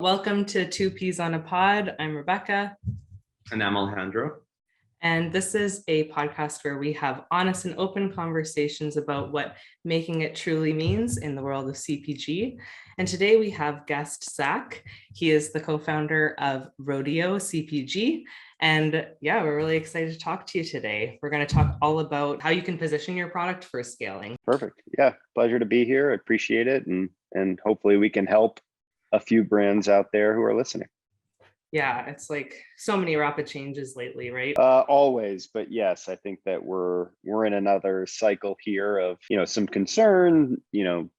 Welcome to Two Peas on a Pod. I'm Rebecca. And I'm Alejandro. And this is a podcast where we have honest and open conversations about what making it truly means in the world of CPG. And today we have guest Zach. He is the co-founder of Rodeo CPG. And yeah, we're really excited to talk to you today. We're going to talk all about how you can position your product for scaling. Perfect. Yeah, pleasure to be here. I appreciate it. And hopefully we can help a few brands out there who are listening. Yeah, it's like so many rapid changes lately, right? Always, but yes, I think that we're in another cycle here of some concern.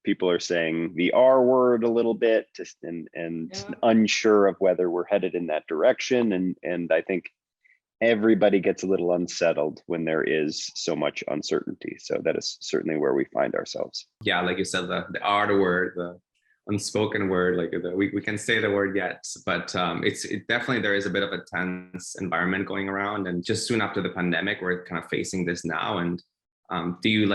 People are saying the R word a little bit, and unsure of whether we're headed in that direction. And I think everybody gets a little unsettled when there is so much uncertainty. So that is certainly where we find ourselves. Yeah, like you said, the R word, the unspoken word, like we can say the word yet, but it definitely, there is a bit of a tense environment going around, and just soon after the pandemic we're kind of facing this now. And do you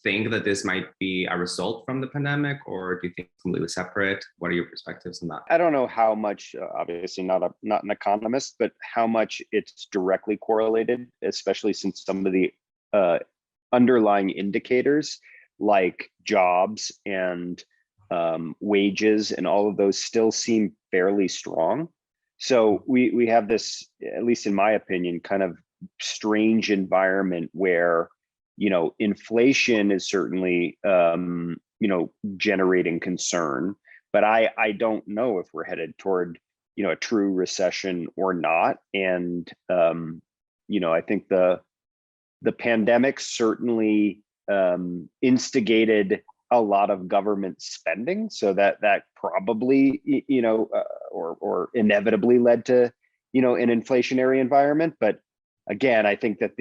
think that this might be a result from the pandemic, or do you think it's completely separate? What are your perspectives on that? I don't know how much, obviously not an economist, but how much it's directly correlated, especially since some of the underlying indicators like jobs and wages and all of those still seem fairly strong. So we have this, at least in my opinion, kind of strange environment where inflation is certainly generating concern, but I don't know if we're headed toward a true recession or not. And I think the pandemic certainly instigated a lot of government spending, so that probably or inevitably led to an inflationary environment. But again, I think that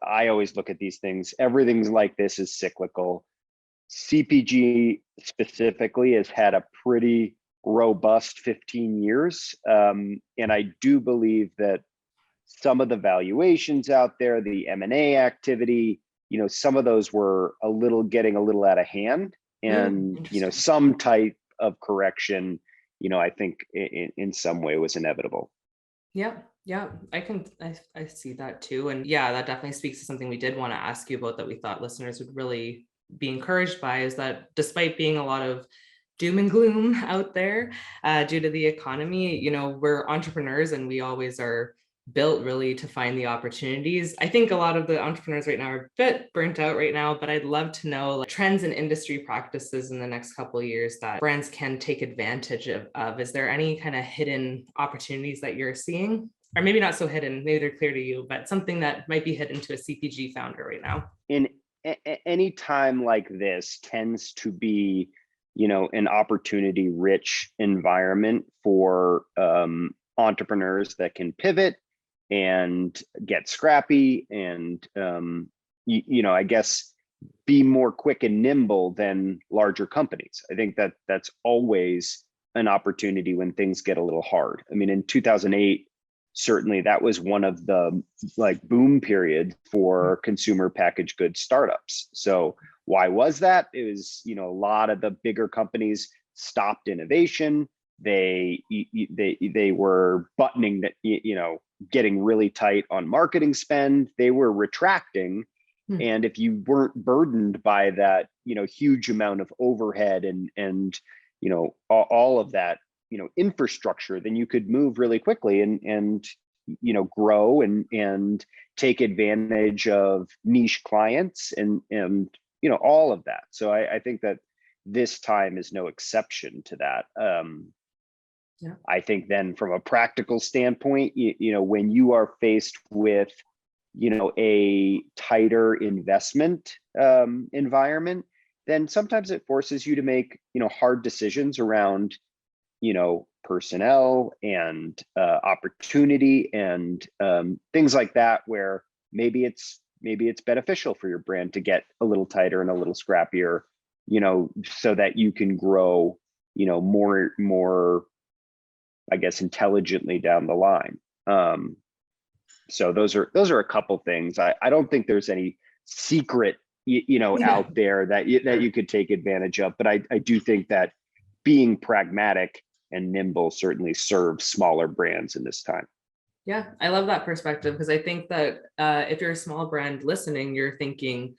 I always look at these things, everything's like this is cyclical. CPG specifically has had a pretty robust 15 years, and I do believe that some of the valuations out there, the M&A activity, some of those were getting a little out of hand, and some type of correction, I think in some way was inevitable. Yeah, I see that too. And yeah, that definitely speaks to something we did want to ask you about that we thought listeners would really be encouraged by, is that despite being a lot of doom and gloom out there due to the economy, we're entrepreneurs and we always are built really to find the opportunities. I think a lot of the entrepreneurs right now are a bit burnt out right now, but I'd love to know trends and industry practices in the next couple of years that brands can take advantage of. Is there any kind of hidden opportunities that you're seeing? Or maybe not so hidden, maybe they're clear to you, but something that might be hidden to a CPG founder right now. In any time like this tends to be, an opportunity rich environment for entrepreneurs that can pivot and get scrappy and I guess be more quick and nimble than larger companies. I think that that's always an opportunity when things get a little hard. I mean, in 2008, certainly that was one of the boom periods for consumer packaged goods startups. So why was that? It was, a lot of the bigger companies stopped innovation. They were buttoning that, getting really tight on marketing spend. They were retracting. And if you weren't burdened by that, huge amount of overhead and all of that, infrastructure, then you could move really quickly and grow and take advantage of niche clients and all of that. So I think that this time is no exception to that. I think then from a practical standpoint, when you are faced with, a tighter investment environment, then sometimes it forces you to make, hard decisions around, personnel and opportunity and things like that, where maybe it's beneficial for your brand to get a little tighter and a little scrappier, so that you can grow, more I guess intelligently down the line. So those are a couple things. I don't think there's any secret out there that you could take advantage of, but I do think that being pragmatic and nimble certainly serve smaller brands in this time. Yeah, I love that perspective, because I think that if you're a small brand listening, you're thinking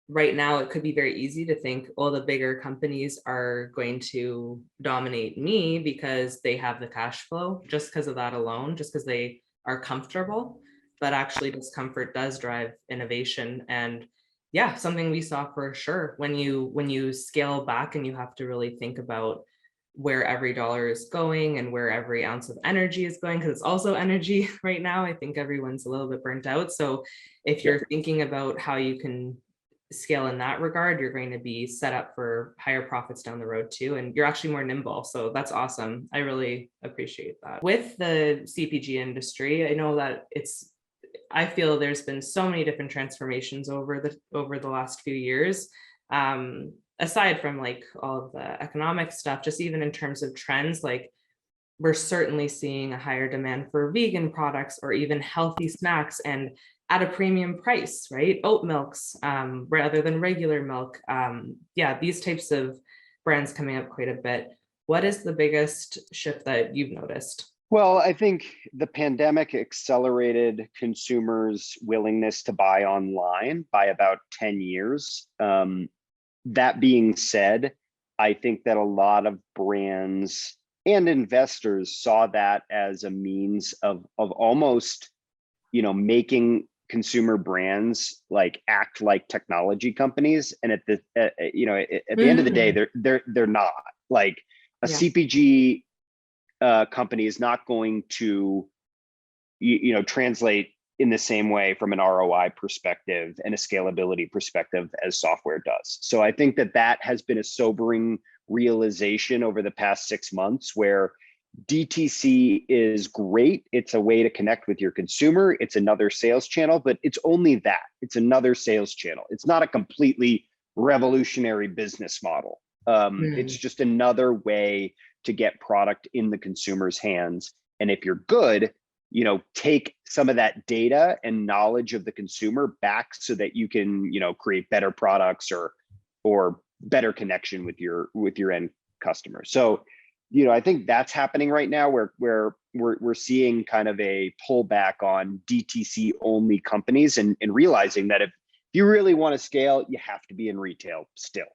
right now it could be very easy to think, oh, the bigger companies are going to dominate me because they have the cash flow, just because of that alone, just because they are comfortable. But actually discomfort does drive innovation. And yeah, something we saw for sure when you scale back and you have to really think about where every dollar is going and where every ounce of energy is going, because it's also energy right now. I think everyone's a little bit burnt out. So if you're thinking about how you can scale in that regard, you're going to be set up for higher profits down the road too. And you're actually more nimble. So that's awesome. I really appreciate that. With the CPG industry, I know that I feel there's been so many different transformations over the last few years. Aside from like all of the economic stuff, just even in terms of trends, like we're certainly seeing a higher demand for vegan products or even healthy snacks, and at a premium price, right? Oat milks rather than regular milk. Yeah, these types of brands coming up quite a bit. What is the biggest shift that you've noticed? Well, I think the pandemic accelerated consumers' willingness to buy online by about 10 years. That being said, I think that a lot of brands and investors saw that as a means of almost, making consumer brands like act like technology companies. And at the end of the day, they're not. Like a CPG company is not going to translate in the same way from an ROI perspective and a scalability perspective as software does. So I think that has been a sobering realization over the past 6 months, where DTC is great. It's a way to connect with your consumer. It's another sales channel, but it's only that. It's another sales channel. It's not a completely revolutionary business model. It's just another way to get product in the consumer's hands. And if you're good, take some of that data and knowledge of the consumer back so that you can, create better products or better connection with your end customer. So, I think that's happening right now, where we're seeing kind of a pullback on DTC only companies and realizing that if you really want to scale, you have to be in retail still.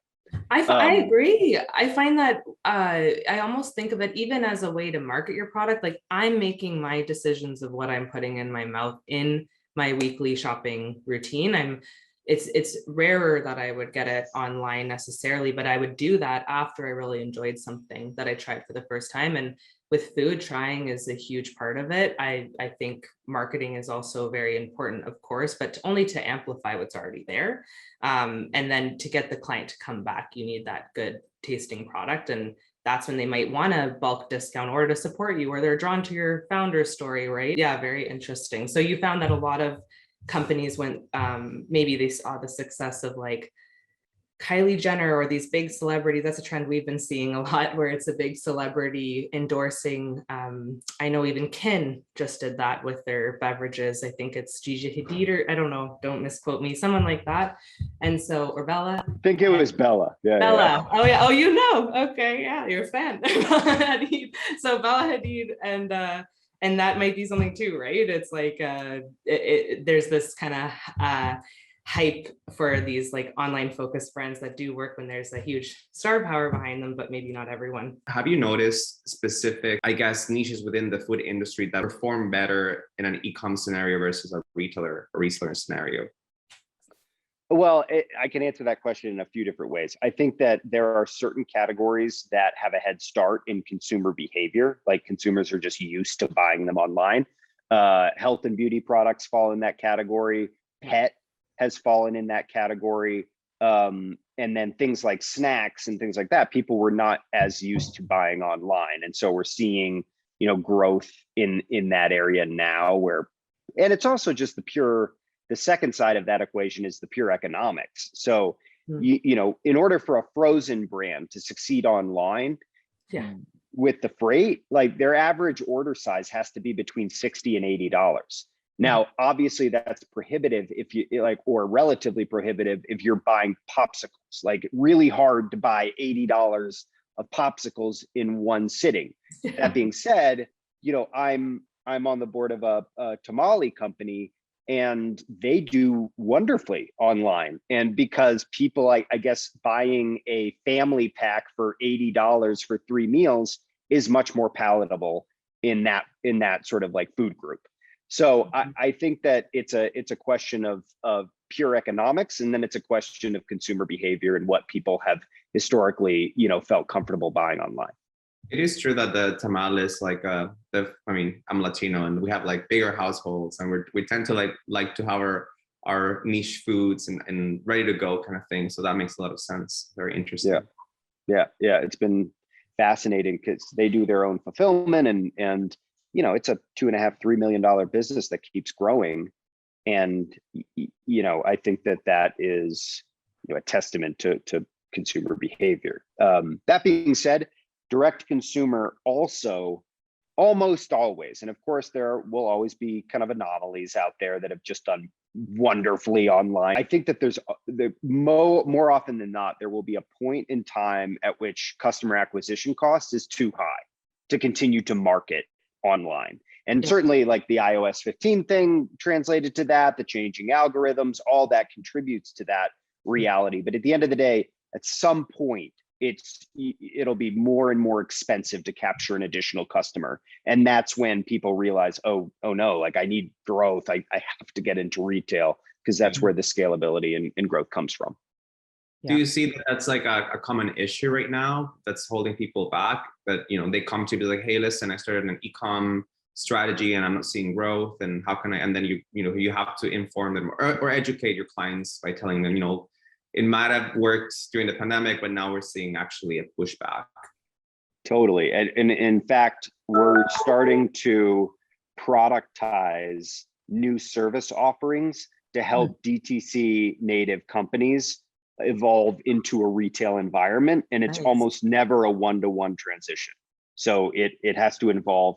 I agree. I find that I almost think of it even as a way to market your product. Like I'm making my decisions of what I'm putting in my mouth in my weekly shopping routine. It's rarer that I would get it online necessarily, but I would do that after I really enjoyed something that I tried for the first time. And with food, trying is a huge part of it. I think marketing is also very important, of course, but only to amplify what's already there. And then to get the client to come back, you need that good tasting product. And that's when they might want a bulk discount or to support you, or they're drawn to your founder story, right? Yeah, very interesting. So you found that a lot of companies went, maybe they saw the success of like Kylie Jenner or these big celebrities. That's a trend we've been seeing a lot, where it's a big celebrity endorsing. I know even Kin just did that with their beverages. I think it's Gigi Hadid, or I don't know, don't misquote me, someone like that. And so, or Bella. I think it was Bella. Yeah. Bella. Yeah. Oh yeah. Oh, you know. Okay. Yeah, you're a fan. Bella Hadid. So Bella Hadid and that might be something too, right? It's like there's this kind of hype for these like online focused brands that do work when there's a huge star power behind them, but maybe not everyone. Have you noticed specific, I guess, niches within the food industry that perform better in an e-com scenario versus a retailer or reseller scenario? Well, I can answer that question in a few different ways. I think that there are certain categories that have a head start in consumer behavior, like consumers are just used to buying them online. Health and beauty products fall in that category. Pet has fallen in that category. And then things like snacks and things like that, people were not as used to buying online. And so we're seeing, growth in that area now and it's also just the second side of that equation is the pure economics. So, in order for a frozen brand to succeed online, with the freight, like their average order size has to be between $60 and $80. Now, obviously that's prohibitive if you or relatively prohibitive if you're buying popsicles, like really hard to buy $80 of popsicles in one sitting. That being said, I'm on the board of a tamale company, and they do wonderfully online. And because people, I guess, buying a family pack for $80 for 3 meals is much more palatable in that sort of like food group. So I think that it's a question of pure economics, and then it's a question of consumer behavior and what people have historically, felt comfortable buying online. It is true that the tamales, like I'm Latino, and we have like bigger households, and we tend to like to have our niche foods and ready to go kind of thing. So that makes a lot of sense. Very interesting. Yeah. It's been fascinating because they do their own fulfillment, and it's a $2.5-3 million business that keeps growing. And I think that is a testament to consumer behavior. That being said, direct consumer also almost always, and of course there will always be kind of anomalies out there that have just done wonderfully online. I think that there's more often than not, there will be a point in time at which customer acquisition cost is too high to continue to market online. And certainly like the iOS 15 thing translated to that, the changing algorithms, all that contributes to that reality. But at the end of the day, at some point, it'll be more and more expensive to capture an additional customer. And that's when people realize, oh no, like I need growth. I have to get into retail, because that's where the scalability and growth comes from. Do you see that that's like a common issue right now that's holding people back? That, they come to you like, hey, listen, I started an e-com strategy and I'm not seeing growth, and how can I? And then you have to inform them or educate your clients by telling them, it might have worked during the pandemic, but now we're seeing actually a pushback. Totally. And in fact, we're starting to productize new service offerings to help DTC native companies evolve into a retail environment. And it's almost never a one-to-one transition. So it has to involve,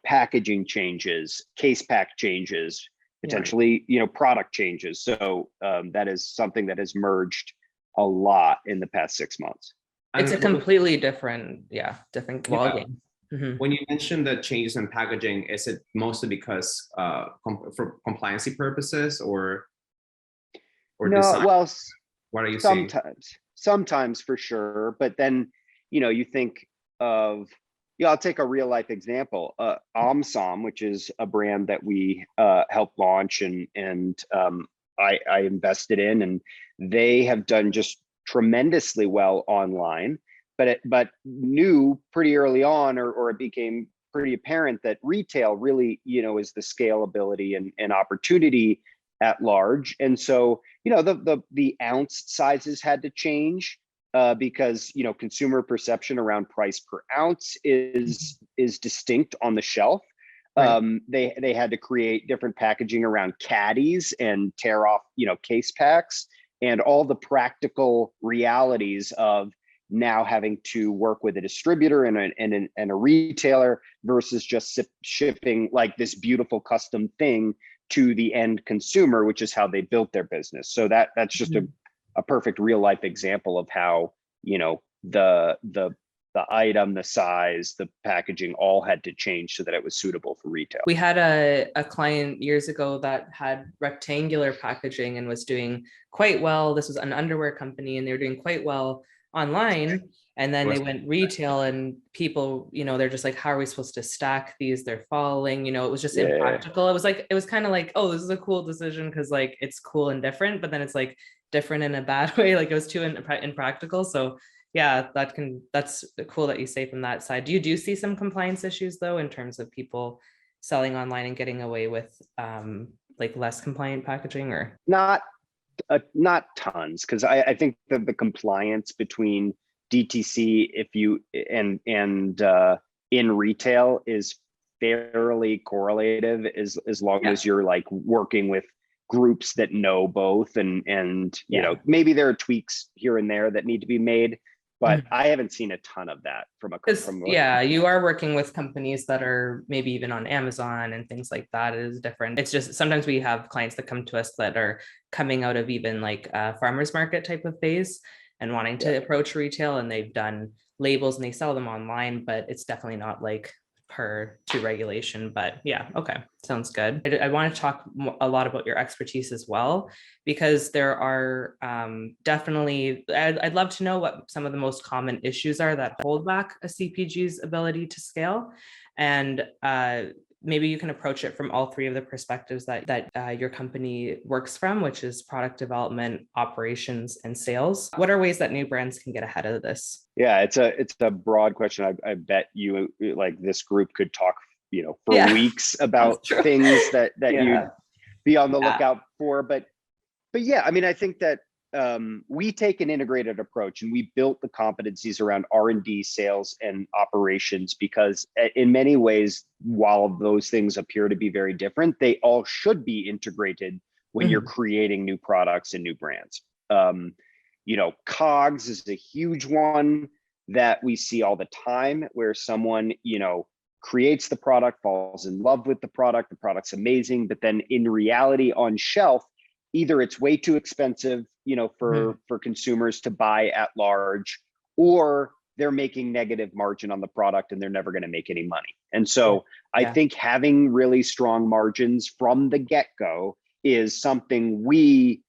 packaging changes, case pack changes, potentially, product changes. So that is something that has merged a lot in the past 6 months. It's a completely different ballgame. Mm-hmm. When you mentioned the changes in packaging, is it mostly because for compliancy purposes or no, design? Well, what are you seeing? Sometimes for sure. But then, you think of, I'll take a real life example. Omsom, which is a brand that we helped launch and I invested in, and they have done just tremendously well online, but knew pretty early on, or it became pretty apparent that retail really, is the scalability and opportunity at large. And so, the ounce sizes had to change. Because consumer perception around price per ounce is distinct on the shelf. Right. They had to create different packaging around caddies and tear off case packs, and all the practical realities of now having to work with a distributor and a retailer versus just shipping like this beautiful custom thing to the end consumer, which is how they built their business. So that's just a perfect real life example of how, the item, the size, the packaging all had to change so that it was suitable for retail. We had a client years ago that had rectangular packaging and was doing quite well. This was an underwear company, and they were doing quite well online. And then they went retail, and people, they're just like, how are we supposed to stack these? They're falling, it was just impractical. It was kind of like, oh, this is a cool decision because like it's cool and different, but then it's like different in a bad way. Like it was too impractical. So yeah, that's cool that you say from that side. Do you see some compliance issues though, in terms of people selling online and getting away with like less compliant packaging? Or not tons, because I think that the compliance between DTC and in retail is fairly correlative as long as you're like working with groups that know both, and maybe there are tweaks here and there that need to be made, but I haven't seen a ton of that from you are working with companies that are maybe even on Amazon and things like that. It is different. It's just sometimes we have clients that come to us that are coming out of even like a farmers market type of phase and wanting to approach retail, and they've done labels and they sell them online, but it's definitely not like per to regulation. But yeah, okay, sounds good. I want to talk a lot about your expertise as well, because there are definitely, I'd love to know what some of the most common issues are that hold back a CPG's ability to scale. And maybe you can approach it from all three of the perspectives that your company works from, which is product development, operations, and sales. What are ways that new brands can get ahead of this? Yeah, it's a broad question. I bet you, like, this group could talk, for weeks about things that you'd be on the lookout for. But yeah, I mean, I think that we take an integrated approach, and we built the competencies around R&D, sales, and operations, because in many ways, while those things appear to be very different, they all should be integrated when you're creating new products and new brands. COGS is a huge one that we see all the time, where someone, creates the product, falls in love with the product's amazing, but then in reality on shelf, either it's way too expensive, for consumers to buy at large, or they're making negative margin on the product and they're never going to make any money. And so I think having really strong margins from the get-go is something we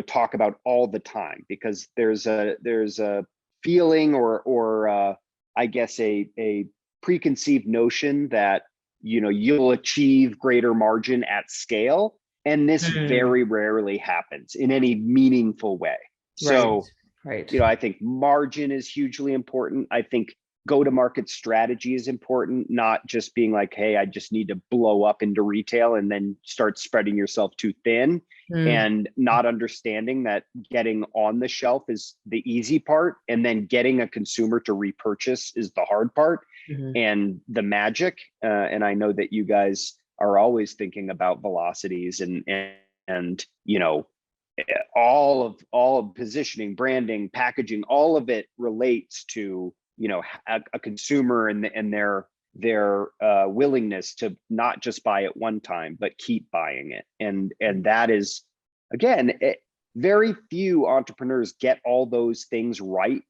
talk about all the time, because there's a feeling or I guess a preconceived notion that you'll achieve greater margin at scale. And this very rarely happens in any meaningful way. So, I think margin is hugely important. I think go-to-market strategy is important, not just being like, hey, I just need to blow up into retail and then start spreading yourself too thin, and not understanding that getting on the shelf is the easy part, and then getting a consumer to repurchase is the hard part and the magic. And I know that you guys are always thinking about velocities and all of positioning, branding, packaging, all of it relates to a consumer and their willingness to not just buy it one time but keep buying it. And that is, again, very few entrepreneurs get all those things right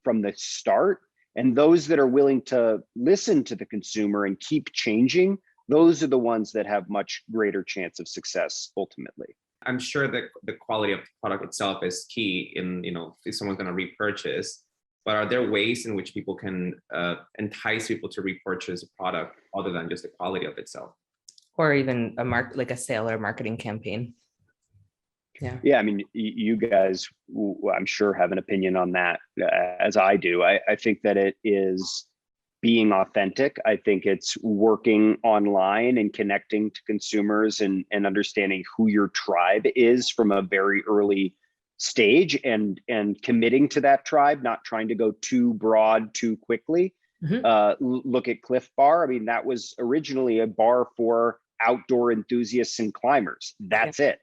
from the start, and those that are willing to listen to the consumer and keep changing, those are the ones that have much greater chance of success ultimately. I'm sure that the quality of the product itself is key in, if someone's going to repurchase, but are there ways in which people can entice people to repurchase a product other than just the quality of itself? Or even like a sale or marketing campaign? Yeah, I mean, you guys, I'm sure, have an opinion on that, as I do. I think that it is being authentic. I think it's working online and connecting to consumers and understanding who your tribe is from a very early stage, and committing to that tribe, not trying to go too broad too quickly. Look at Cliff Bar. I mean, that was originally a bar for outdoor enthusiasts and climbers. That's it.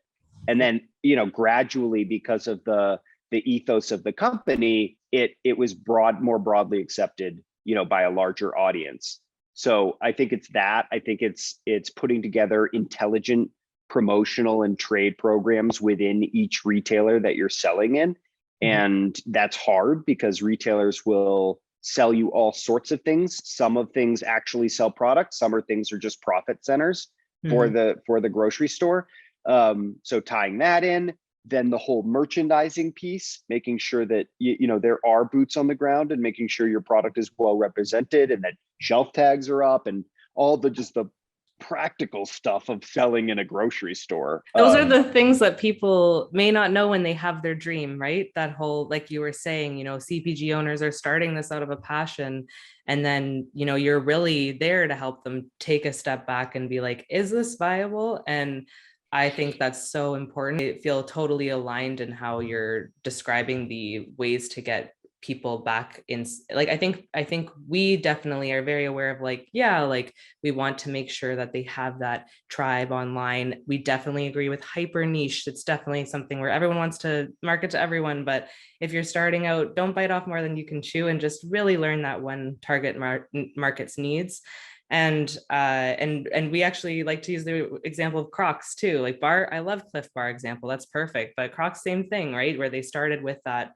And then, gradually, because of the ethos of the company, it was more broadly accepted, by a larger audience. So I think it's that. I think it's putting together intelligent promotional and trade programs within each retailer that you're selling in. And that's hard, because retailers will sell you all sorts of things. Some of things actually sell products. Some of things are just profit centers for the grocery store. So tying that in, then the whole merchandising piece, making sure that there are boots on the ground, and making sure your product is well represented, and that shelf tags are up, and all the practical stuff of selling in a grocery store. Those are the things that people may not know when they have their dream, right? That whole, like you were saying, CPG owners are starting this out of a passion, and then you're really there to help them take a step back and be like, is this viable? And I think that's so important. I feel totally aligned in how you're describing the ways to get people back in. Like, I think we definitely are very aware of we want to make sure that they have that tribe online. We definitely agree with hyper niche. It's definitely something where everyone wants to market to everyone, but if you're starting out, don't bite off more than you can chew, and just really learn that one target market's needs. And we actually like to use the example of Crocs too. Like I love Cliff Bar example. That's perfect. But Crocs, same thing, right? Where they started with that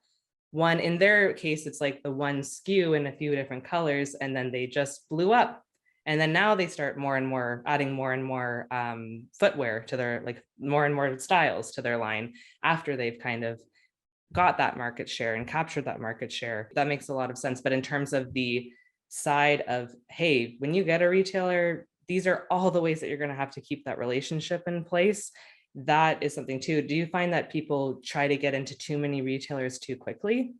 one, in their case, it's like the one SKU in a few different colors, and then they just blew up. And then now they start more and more adding more and more footwear to their, like more and more styles to their line after they've kind of got that market share and captured that market share. That makes a lot of sense. But in terms of the side of, hey, when you get a retailer, these are all the ways that you're going to have to keep that relationship in place. That is something too. Do you find that people try to get into too many retailers too quickly?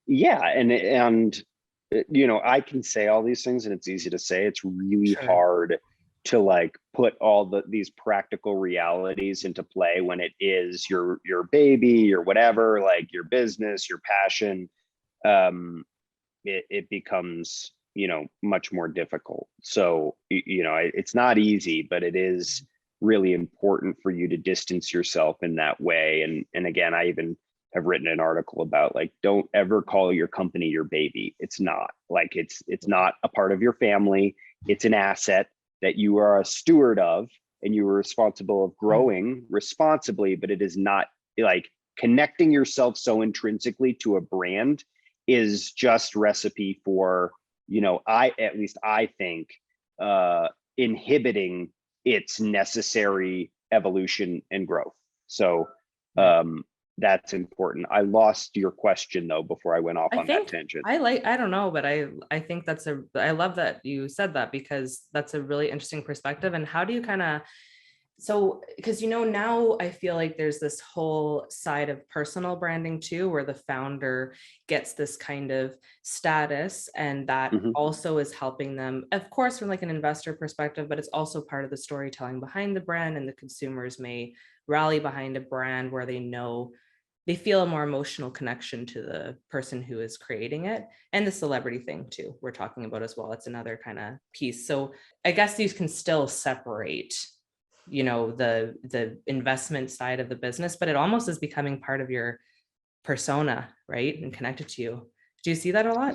Yeah, and you know, I can say all these things and it's easy to say. It's really Sure. hard to like put all these practical realities into play when it is your baby or whatever, like your business, your passion. It becomes, you know, much more difficult. So you know, it's not easy, but it is really important for you to distance yourself in that way. And again, I even have written an article about like, don't ever call your company your baby. It's not. Like, it's not a part of your family. It's an asset that you are a steward of, and you are responsible of growing responsibly, but it is not like connecting yourself so intrinsically to a brand is just recipe for, you know, at least I think, inhibiting its necessary evolution and growth. So that's important. I lost your question though before I went off I on that think tangent. I don't know, but I think I love that you said that, because that's a really interesting perspective. And how do you kind of, so, because, you know, now I feel like there's this whole side of personal branding too, where the founder gets this kind of status, and that Mhm. also is helping them, of course, from like an investor perspective, but it's also part of the storytelling behind the brand. And the consumers may rally behind a brand where they know they feel a more emotional connection to the person who is creating it. And the celebrity thing too, we're talking about as well. It's another kind of piece. So I guess these can still separate, you know, the investment side of the business, but it almost is becoming part of your persona, right? And connected to you. Do you see that a lot?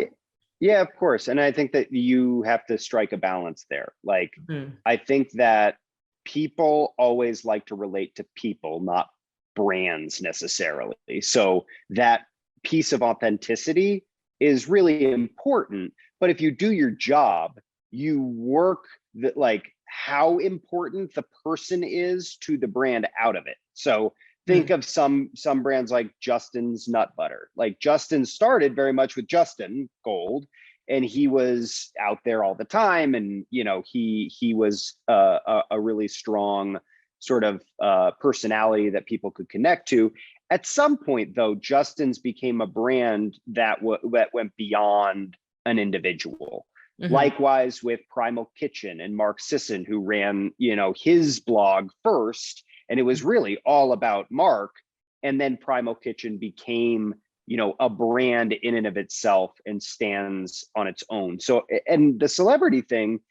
Yeah, of course. And I think that you have to strike a balance there. Like, Mhm. I think that people always like to relate to people, not brands necessarily. So that piece of authenticity is really important. But if you do your job, you work that like how important the person is to the brand out of it. So think Mhm. of some brands like Justin's Nut Butter. Like, Justin started very much with Justin Gold, and he was out there all the time, and you know, he was a really strong sort of personality that people could connect to. At some point though, Justin's became a brand that went beyond an individual. Mhm. Likewise with Primal Kitchen and Mark Sisson, who ran, you know, his blog first, and it was really all about Mark. And then Primal Kitchen became, you know, a brand in and of itself and stands on its own. So, and the celebrity thing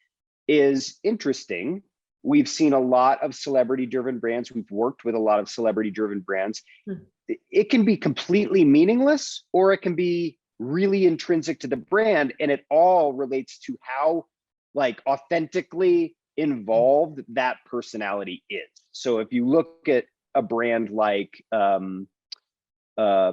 is interesting. We've seen a lot of celebrity driven brands. We've worked with a lot of celebrity driven brands. Mhm. It can be completely meaningless, or it can be really intrinsic to the brand. And it all relates to how like authentically involved that personality is. So if you look at a brand like uh,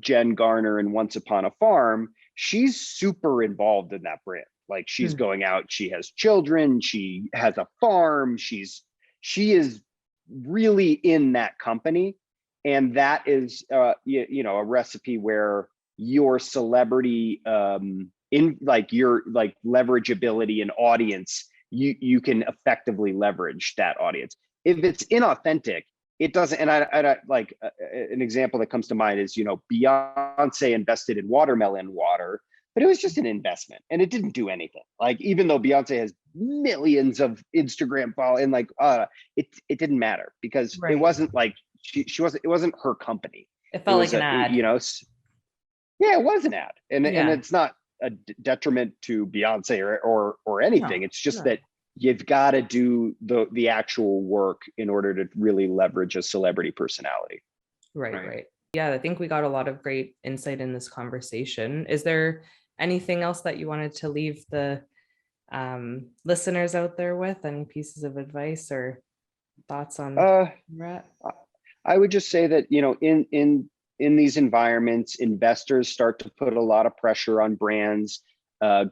Jen Garner and Once Upon a Farm, she's super involved in that brand. Like, she's Mhm. going out, she has children, she has a farm, she is really in that company. And that is you know, a recipe where your celebrity in like your like leverageability and audience, you can effectively leverage that audience. If it's inauthentic, it doesn't. And I like an example that comes to mind is, you know, Beyonce invested in watermelon water, but it was just an investment and it didn't do anything. Like, even though Beyonce has millions of Instagram follow, and like it didn't matter, because it Right. wasn't like she wasn't, it wasn't her company. It It felt like was an a, you ad. know, yeah, it was an ad. And Yeah. it's not a detriment to Beyonce or No, anything. It's just no. that you've got to do the actual work in order to really leverage a celebrity personality. Right, Right. right. Yeah, I think we got a lot of great insight in this conversation. Is there anything else that you wanted to leave the listeners out there with? Any pieces of advice or thoughts on Uh, that? I would just say that, you know, in in these environments, investors start to put a lot of pressure on brands.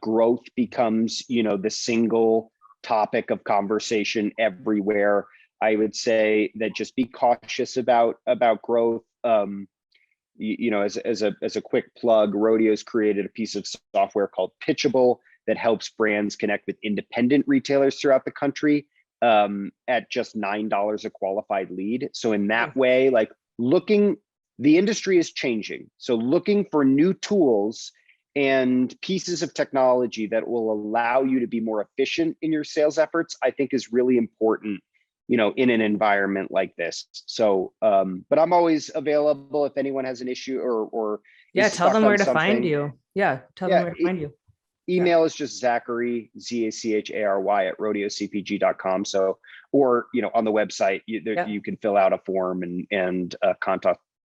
Growth becomes, the single topic of conversation everywhere. I would say that just be cautious about growth. As a quick plug, Rodeo's created a piece of software called Pitchable that helps brands connect with independent retailers throughout the country at just $9 a qualified lead. So in that way, like the industry is changing. So looking for new tools and pieces of technology that will allow you to be more efficient in your sales efforts, I think is really important, in an environment like this. So, but I'm always available if anyone has an issue or tell them where to find you. Tell them where to find you. Email is just Zachary, Zachary at rodeocpg.com. So, or, on the website, you can fill out a form and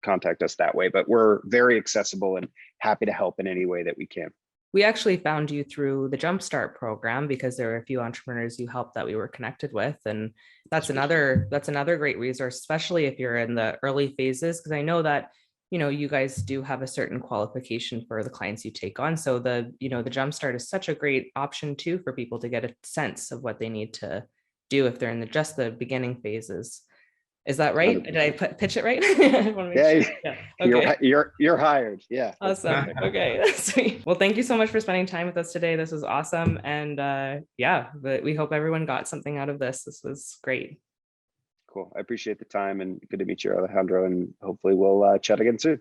contact us that way, but we're very accessible and happy to help in any way that we can. We actually found you through the Jumpstart program because there were a few entrepreneurs you helped that we were connected with. And that's another great resource, especially if you're in the early phases, because I know that, you guys do have a certain qualification for the clients you take on. So the Jumpstart is such a great option too, for people to get a sense of what they need to do if they're in just the beginning phases. Is that right? Did I pitch it right? Yeah. Okay. You're hired. Yeah. Awesome. Okay. That's sweet. Well, thank you so much for spending time with us today. This was awesome. And we hope everyone got something out of this. This was great. Cool. I appreciate the time and good to meet you, Alejandro. And hopefully we'll chat again soon.